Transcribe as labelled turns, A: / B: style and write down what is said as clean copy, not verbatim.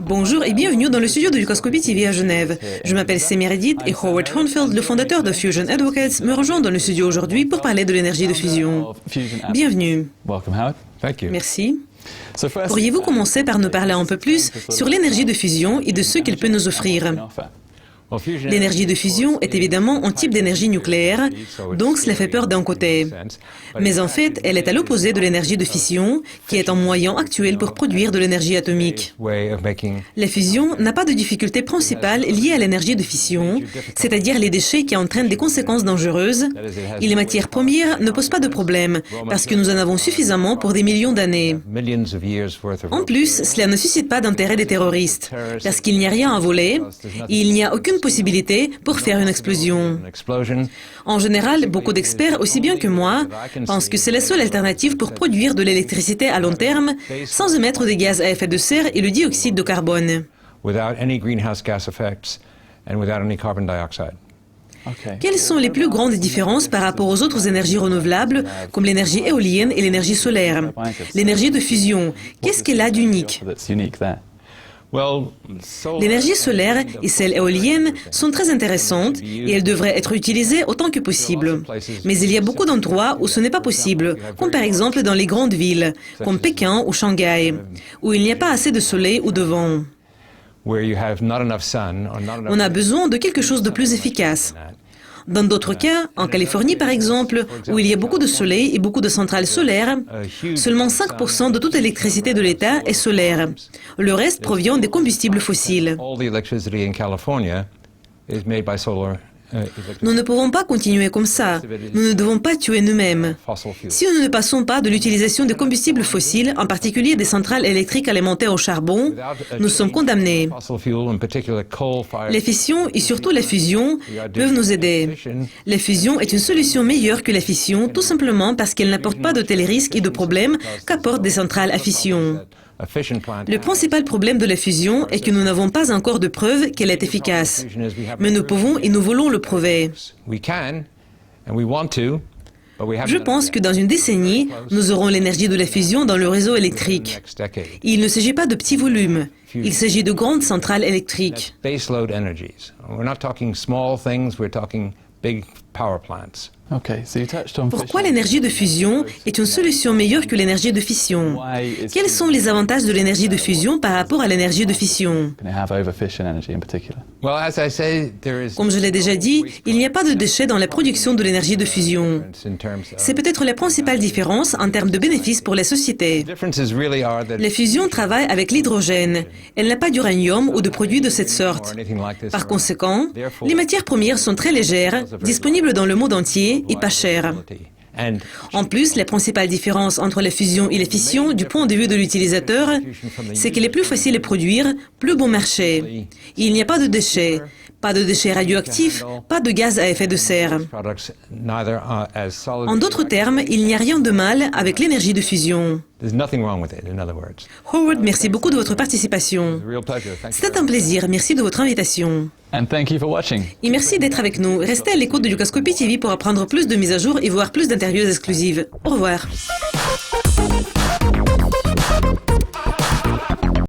A: Bonjour et bienvenue dans le studio de Lucascopy TV à Genève. Je m'appelle Meredith et Howard Hornfeld, le fondateur de Fusion Advocates, me rejoint dans le studio aujourd'hui pour parler de l'énergie de fusion. Bienvenue. Merci. Pourriez-vous commencer par nous parler un peu plus sur l'énergie de fusion et de ce qu'elle peut nous offrir? L'énergie de fusion est évidemment un type d'énergie nucléaire, donc cela fait peur d'un côté. Mais en fait, elle est à l'opposé de l'énergie de fission, qui est un moyen actuel pour produire de l'énergie atomique. La fusion n'a pas de difficulté principale liée à l'énergie de fission, c'est-à-dire les déchets qui entraînent des conséquences dangereuses, et les matières premières ne posent pas de problème, parce que nous en avons suffisamment pour des millions d'années. En plus, cela ne suscite pas d'intérêt des terroristes, parce qu'il n'y a rien à voler, et il n'y a aucune possibilité pour faire une explosion. En général, beaucoup d'experts, aussi bien que moi, pensent que c'est la seule alternative pour produire de l'électricité à long terme sans émettre des gaz à effet de serre et le dioxyde de carbone. Quelles sont les plus grandes différences par rapport aux autres énergies renouvelables, comme l'énergie éolienne et l'énergie solaire? L'énergie de fusion, qu'est-ce qu'elle a d'unique? L'énergie solaire et celle éolienne sont très intéressantes et elles devraient être utilisées autant que possible. Mais il y a beaucoup d'endroits où ce n'est pas possible, comme par exemple dans les grandes villes, comme Pékin ou Shanghai, où il n'y a pas assez de soleil ou de vent. On a besoin de quelque chose de plus efficace. Dans d'autres cas, en Californie par exemple, où il y a beaucoup de soleil et beaucoup de centrales solaires, seulement 5% de toute l'électricité de l'État est solaire. Le reste provient des combustibles fossiles. Nous ne pouvons pas continuer comme ça. Nous ne devons pas tuer nous-mêmes. Si nous ne passons pas de l'utilisation des combustibles fossiles, en particulier des centrales électriques alimentées au charbon, nous sommes condamnés. La fission et surtout la fusion peuvent nous aider. La fusion est une solution meilleure que la fission, tout simplement parce qu'elle n'apporte pas de tels risques et de problèmes qu'apportent des centrales à fission. Le principal problème de la fusion est que nous n'avons pas encore de preuve qu'elle est efficace. Mais nous pouvons et nous voulons le prouver. Je pense que dans une décennie, nous aurons l'énergie de la fusion dans le réseau électrique. Et il ne s'agit pas de petits volumes, il s'agit de grandes centrales électriques. Pourquoi l'énergie de fusion est une solution meilleure que l'énergie de fission? Quels sont les avantages de l'énergie de fusion par rapport à l'énergie de fission? Comme je l'ai déjà dit, il n'y a pas de déchets dans la production de l'énergie de fusion. C'est peut-être la principale différence en termes de bénéfices pour la société. La fusion travaille avec l'hydrogène. Elle n'a pas d'uranium ou de produits de cette sorte. Par conséquent, les matières premières sont très légères, disponibles dans le monde entier et pas cher. En plus, la principale différence entre la fusion et la fission, du point de vue de l'utilisateur, c'est qu'elle est plus facile à produire, plus bon marché. Il n'y a pas de déchets radioactifs, pas de gaz à effet de serre. En d'autres termes, il n'y a rien de mal avec l'énergie de fusion. Howard, merci beaucoup de votre participation. C'était un plaisir, merci de votre invitation. Et merci d'être avec nous. Restez à l'écoute de Lucascopy TV pour apprendre plus de mises à jour et voir plus d'interviews exclusives. Au revoir.